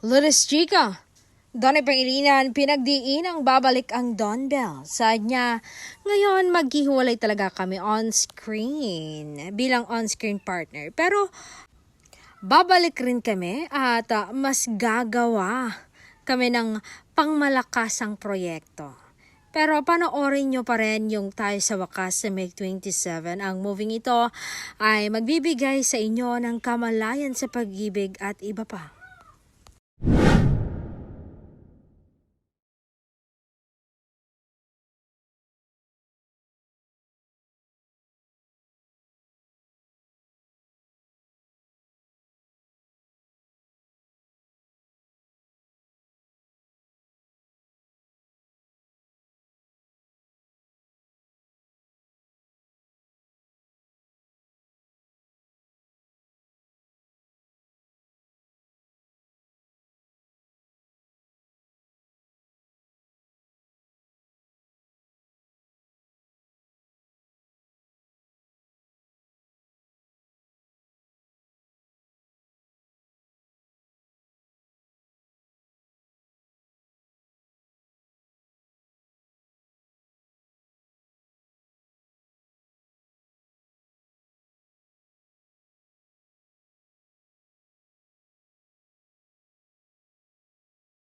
Lunes Chica, Donnie Pangilinan, pinagdiin ang babalik ang Don Bell. Saad niya, ngayon maghihiwalay talaga kami on-screen bilang on-screen partner. Pero babalik rin kami at mas gagawa kami ng pangmalakasang proyekto. Pero panoorin nyo pa rin yung Tayo sa Wakas sa May 27. Ang moving ito ay magbibigay sa inyo ng kamalayan sa pag-ibig at iba pa.